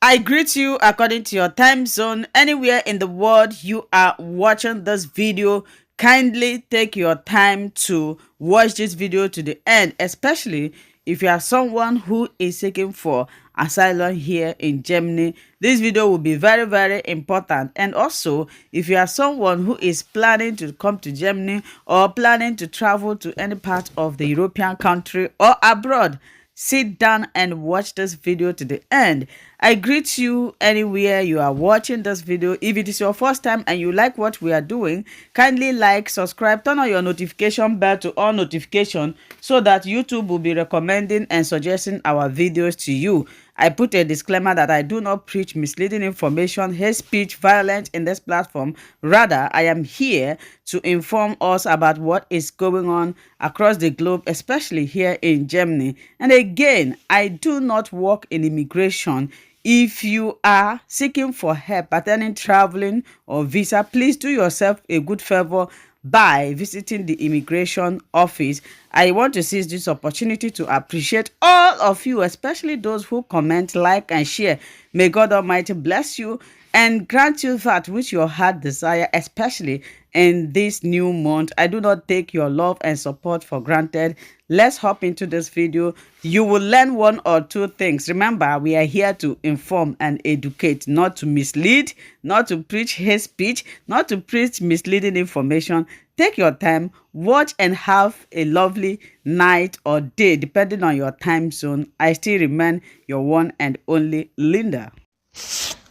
I greet you according to your time zone. Anywhere in the world you are watching this video, kindly take your time to watch this video to the end, especially if you are someone who is seeking for asylum here in Germany. This video will be very, very important. And also, if you are someone who is planning to come to Germany or planning to travel to any part of the European country or abroad, sit down and watch this video to the end. I greet you anywhere you are watching this video. If it is your first time and you like what we are doing, kindly like, subscribe, turn on your notification bell to all notification so that YouTube will be recommending and suggesting our videos to you. I put a disclaimer that I do not preach misleading information, hate speech, violence in this platform. Rather, I am here to inform us about what is going on across the globe, especially here in Germany. And again, I do not work in immigration. If you are seeking for help pertaining traveling or visa, please do yourself a good favor by visiting the immigration office. I want to seize this opportunity to appreciate all of you, especially those who comment, like, and share. May God Almighty bless you and grant you that which your heart desire, especially in this new month. I do not take your love and support for granted. Let's hop into this video. You will learn one or two things. Remember, we are here to inform and educate, not to mislead, not to preach hate speech, not to preach misleading information. Take your time, watch, and have a lovely night or day, depending on your time zone. I still remain your one and only Linda.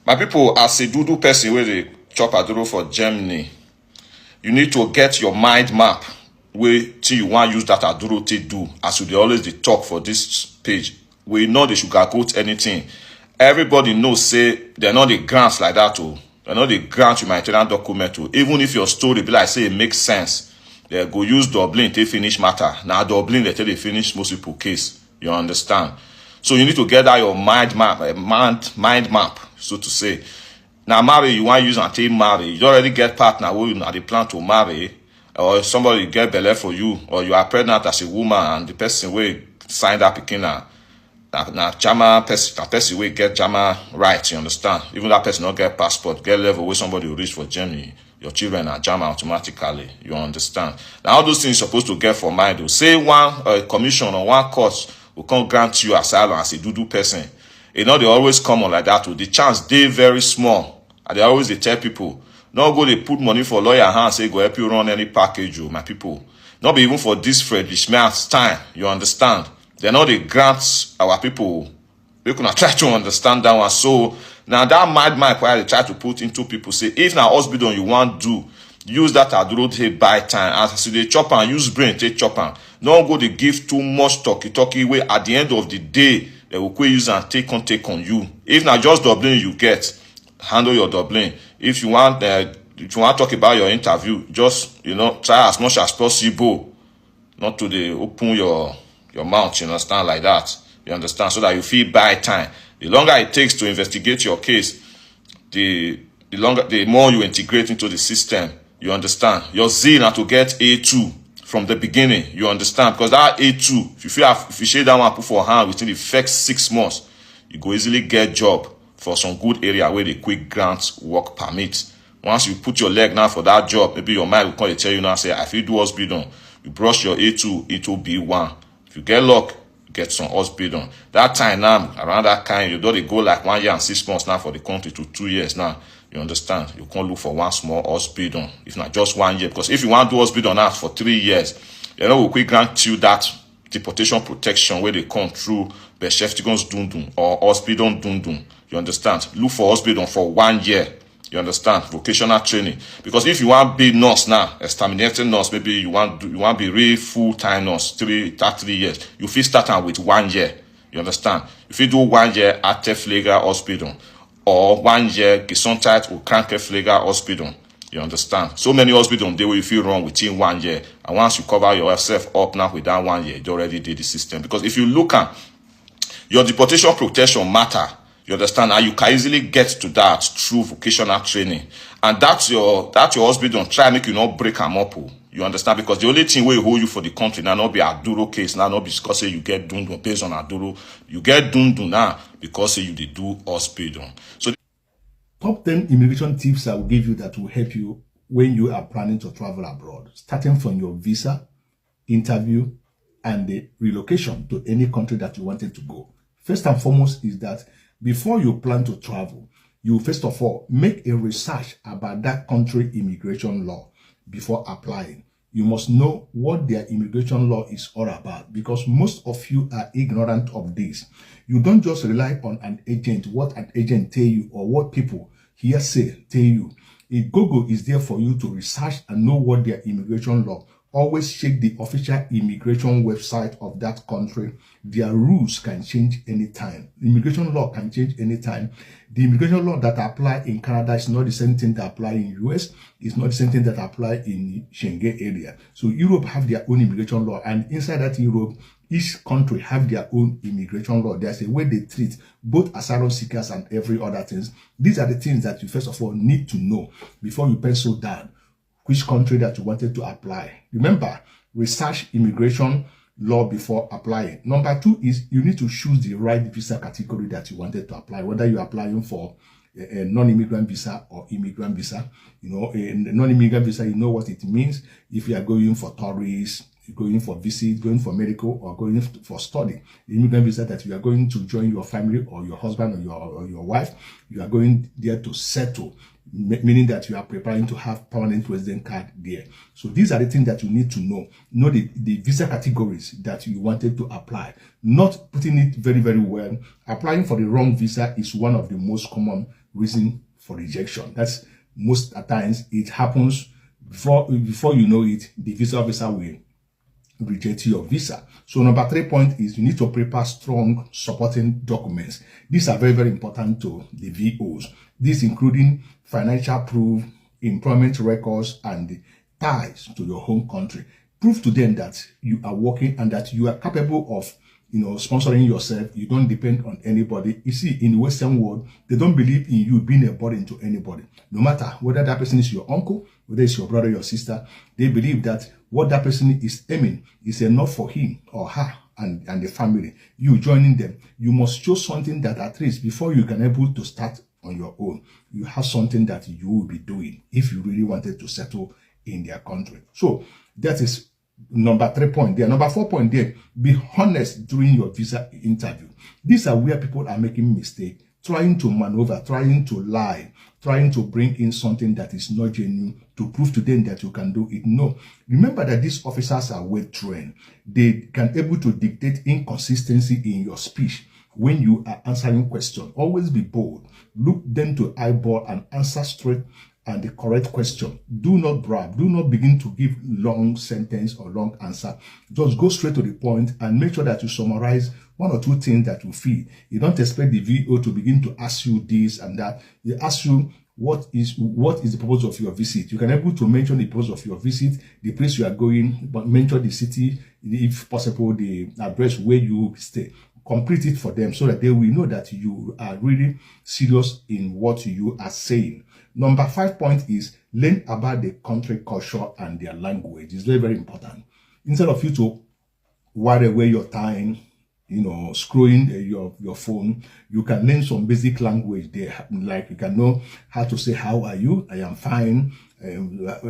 My people, as a doodoo person where they chop adoro for Germany, you need to get your mind map where till you want use that adoro to do. As they always they talk for this page, we know they should sugarcoat anything. Everybody knows say they're not the grants like that too. They're not the grant humanitarian document too. Even if your story be like say it makes sense, they go use Dublin to finish matter. Now Dublin they tell they finish most people case. You understand? So you need to get out your mind map, mind map, so to say. Now marry, you want to use until marry. You already get partner who you know they plan to marry, or somebody get belly for you, or you are pregnant as a woman and the person will sign that picking na German person will get German rights, you understand? Even that person not get passport, get level where somebody will reach for Germany. Your children are German automatically, you understand? Now all those things you're supposed to get for mind. Though. Say one commission or one court will come grant you asylum as a doodoo person. You know, they always come on like that. The chance they very small. And they always they tell people, not go they put money for lawyer hands, say go help you run any package, my people. Not be even for this Friedrich's time, you understand? They're not the grants our people. We can try to understand that one. So now that mind why they try to put into people say, if now hospital you want do, use that aduro to buy time. As they chop and use brain, take chop and don't go they give too much talky way at the end of the day. They will quit use and take on you. If not just Dublin you get, handle your Dublin. If you want to talk about your interview, just try as much as possible not to open your mouth, you understand, like that. You understand? So that you feel buy time. The longer it takes to investigate your case, the more you integrate into the system. You understand? Your zeal now to get A2 from the beginning, you understand? Because that A2, if you share that one put for hand within the first 6 months, you go easily get job for some good area where they quick grants work permit. Once you put your leg now for that job, maybe your mind will come and tell you now, say, I feel do hospital. You brush your A2 into B1. If you get luck, you get some hospital. That time now, around that kind, you don't go like 1 year and 6 months now for the country to 2 years now. You understand? You can't look for one small hospital, if not just 1 year. Because if you want to do hospital now for 3 years, will quick grant you that deportation protection where they come through Beschäftigungs Dundun or hospital Dundun. You understand? Look for hospital for 1 year. You understand? Vocational training. Because if you want to be nurse now, exterminating nurse, maybe you want to be real full-time nurse, 3 years. You feel start out with 1 year. You understand? If you do 1 year at Pfleger Hospital, or 1 year Gesundheit or Krankenpfleger Hospital. You understand? So many hospitals, they will feel wrong within 1 year. And once you cover yourself up now with that 1 year, you already did the system. Because if you look at your deportation protection matter, you understand? And you can easily get to that through vocational training. And that's your hospital. Try make you not break them up. You understand? Because the only thing will hold you for the country now not be a Aduro case, now not because say you get dundun based on Aduro. You get dundun now because say you dey do us paid on. So top 10 immigration tips I will give you that will help you when you are planning to travel abroad, starting from your visa, interview, and the relocation to any country that you wanted to go. First and foremost is that before you plan to travel, you first of all make a research about that country immigration law before applying. You must know what their immigration law is all about, because most of you are ignorant of this. You don't just rely on an agent, what an agent tell you or what people hearsay tell you. Google is there for you to research and know what their immigration law. Always check the official immigration website of that country. Their rules can change anytime. Immigration law can change anytime. The immigration law that apply in Canada is not the same thing that apply in US. It's not the same thing that apply in Schengen area. So Europe have their own immigration law, and inside that Europe, each country have their own immigration law. There's a way they treat both asylum seekers and every other things. These are the things that you first of all need to know before you pencil down which country that you wanted to apply. Remember, research immigration law before applying. Number 2 is you need to choose the right visa category that you wanted to apply, whether you're applying for a non-immigrant visa or immigrant visa. You know, a non-immigrant visa, you know what it means. If you are going for tourists, going for visit, going for medical, or going for study. The immigrant visa that you are going to join your family or your husband or your wife, you are going there to settle, meaning that you are preparing to have permanent resident card there. So these are the things that you need to know. Know the visa categories that you wanted to apply. Not putting it very, very well. Applying for the wrong visa is one of the most common reasons for rejection. That's most at times it happens before you know it, the visa officer will reject your visa. So number 3 point is you need to prepare strong supporting documents. These are very, very important to the VOs. These including financial proof, employment records, and ties to your home country. Prove to them that you are working and that you are capable of sponsoring yourself. You don't depend on anybody. You see, in the Western world, they don't believe in you being a burden to anybody. No matter whether that person is your uncle, whether it's your brother, your sister, they believe that what that person is aiming is enough for him or her and the family. You joining them, you must show something that at least before you can able to start on your own, you have something that you will be doing if you really wanted to settle in their country. So that is number 3 point there. Number 4 point there, be honest during your visa interview. These are where people are making mistakes, trying to maneuver, trying to lie, trying to bring in something that is not genuine to prove to them that you can do it. No. Remember that these officers are well trained. They can able to dictate inconsistency in your speech when you are answering questions. Always be bold. Look them to eyeball and answer straight and the correct question. Do not brag. Do not begin to give long sentence or long answer. Just go straight to the point and make sure that you summarize 1 or 2 things that you feel. You don't expect the VO to begin to ask you this and that. They ask you what is the purpose of your visit. You can able to mention the purpose of your visit, the place you are going, but mention the city, if possible, the address where you stay. Complete it for them so that they will know that you are really serious in what you are saying. Number 5 point is learn about the country culture and their language. It's very, very important. Instead of you to while away your time, scrolling your phone, you can learn some basic language there. Like you can know how to say, how are you? I am fine.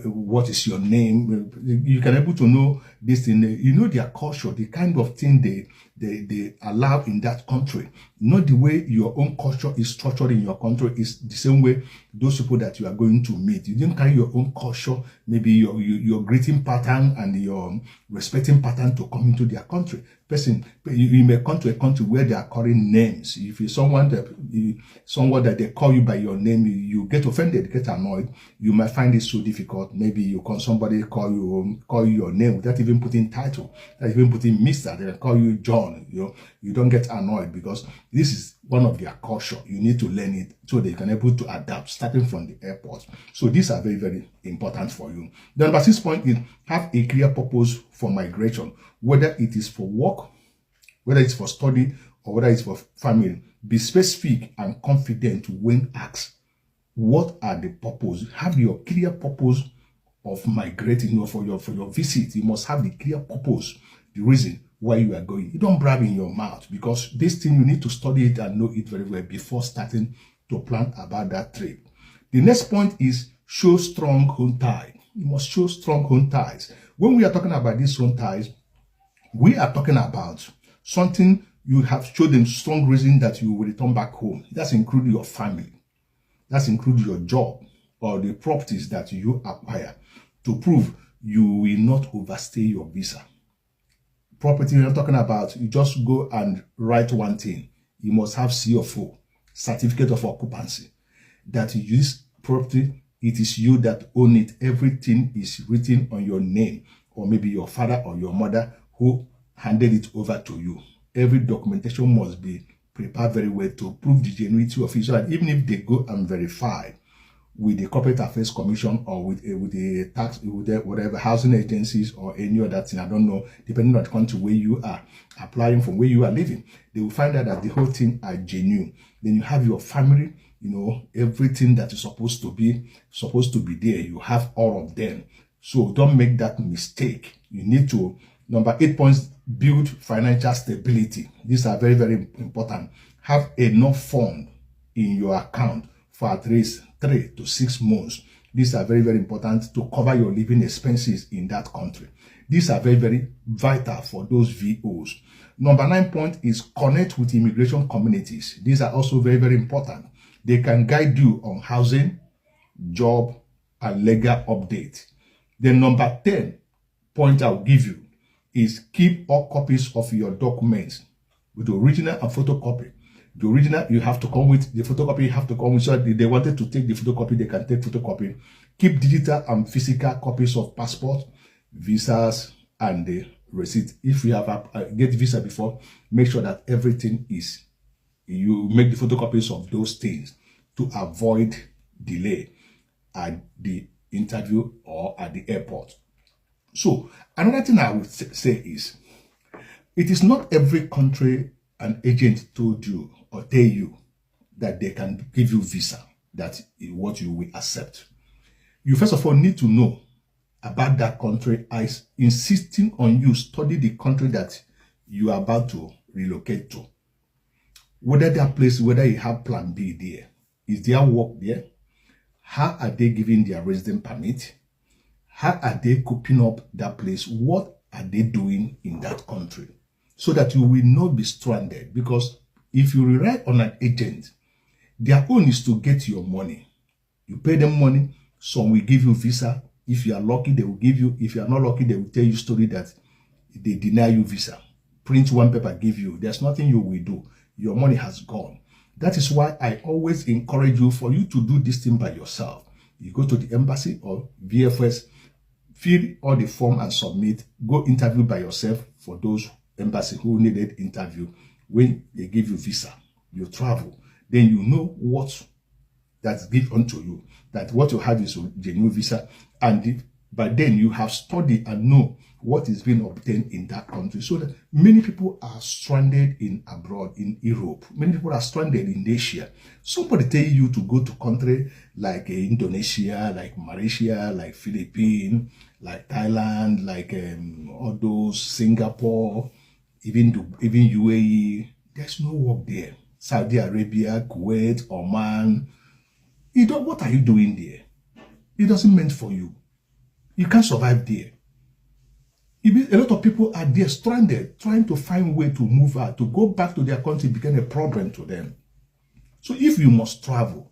What is your name? You can able to know this thing. You know their culture, the kind of thing they allow in that country. Not the way your own culture is structured in your country is the same way those people that you are going to meet. You didn't carry your own culture, maybe your greeting pattern and your respecting pattern to come into their country. Person, you may come to a country where they are calling names. If you're someone that they call you by your name, you get offended, get annoyed. You might find it so difficult. Maybe you call somebody call you your name without even putting title, without even putting Mr. They call you John. You don't get annoyed because this is one of their culture. You need to learn it so that you can able to adapt starting from the airport. So these are very, very important for you. The number 6 point is have a clear purpose for migration, whether it is for work, whether it's for study, or whether it's for family. Be specific and confident when asked. What are the purpose? Have your clear purpose of migrating for your visit. You must have the clear purpose, the reason where you are going. You don't brag in your mouth, because this thing, you need to study it and know it very well before starting to plan about that trip. The next point is show strong home ties. You must show strong home ties. When we are talking about these home ties, we are talking about something you have showed them strong reason that you will return back home. That's include your family. That's include your job or the properties that you acquire, to prove you will not overstay your visa. Property you're talking about, you just go and write one thing. You must have CFO, certificate of occupancy, that you use property, it is you that own it. Everything is written on your name, or maybe your father or your mother who handed it over to you. Every documentation must be prepared very well to prove the genuinity of it, so that even if they go and verify with the Corporate Affairs Commission or with the tax, with the whatever housing agencies or any other thing, I don't know, depending on the country where you are applying from, where you are living, they will find out that the whole thing are genuine. Then you have your family, you know, everything that is supposed to be there. You have all of them. So don't make that mistake. You need to, number 8 points, build financial stability. These are very, very important. Have enough fund in your account for at least 3 to 6 months. These are very, very important to cover your living expenses in that country. These are very, very vital for those VOs. Number 9 point is connect with immigration communities. These are also very, very important. They can guide you on housing, job, and legal update. Then number 10 point I'll give you is keep all copies of your documents with the original and photocopy. The original you have to come with, the photocopy you have to come with. So they wanted to take the photocopy, they can take photocopy. Keep digital and physical copies of passport, visas, and the receipt. If you have get visa before, make sure that everything is, you make the photocopies of those things to avoid delay at the interview or at the airport. So another thing I would say is, it is not every country an agent told you or tell you that they can give you visa, that is what you will accept. You first of all need to know about that country. I insisting on you study the country that you are about to relocate to. Whether that place, whether you have plan B there, is there work there? How are they giving their resident permit? How are they coping up that place? What are they doing in that country? So that you will not be stranded. Because if you rely on an agent, their own is to get your money. You pay them money, some will give you visa. If you are lucky, they will give you. If you are not lucky, they will tell you story that they deny you visa. Print one paper, give you. There's nothing you will do. Your money has gone. That is why I always encourage you for you to do this thing by yourself. You go to the embassy or VFS, fill all the form and submit. Go interview by yourself for those embassy who needed interview. When they give you visa, you travel. Then you know what that's given to you. That what you have is a genuine visa. And by then you have studied and know what is being obtained in that country. So that many people are stranded in abroad, in Europe. Many people are stranded in Asia. Somebody tell you to go to country like Indonesia, like Malaysia, like Philippines, like Thailand, like all those, Singapore, even UAE. There's no work there. Saudi Arabia, Kuwait, Oman. What are you doing there? It doesn't meant for you. You can't survive there. A lot of people are there stranded, trying to find a way to move out, to go back to their country became a problem to them. So if you must travel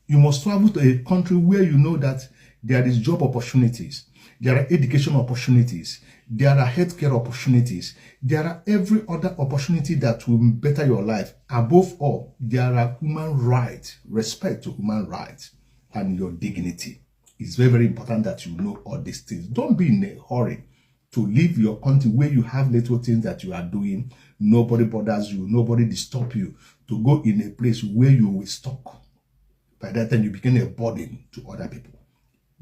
to a country where you know that there is job opportunities, there are education opportunities, there are healthcare opportunities, there are every other opportunity that will better your life. Above all, there are human rights, respect to human rights and your dignity. It's very, very important that you know all these things. Don't be in a hurry to leave your country where you have little things that you are doing. Nobody bothers you, nobody disturb you, to go in a place where you will stuck. By that time, you become a burden to other people.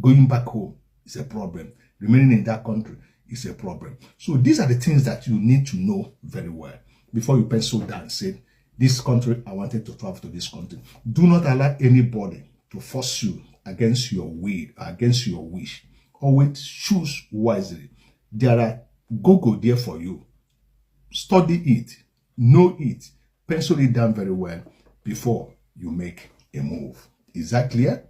Going back home is a problem. Remaining in that country is a problem. So these are the things that you need to know very well before you pencil down and say, this country, I wanted to travel to this country. Do not allow anybody to force you against your will, against your wish. Always choose wisely. There are go there for you. study it, know it, pencil it down very well before you make a move. Is that clear?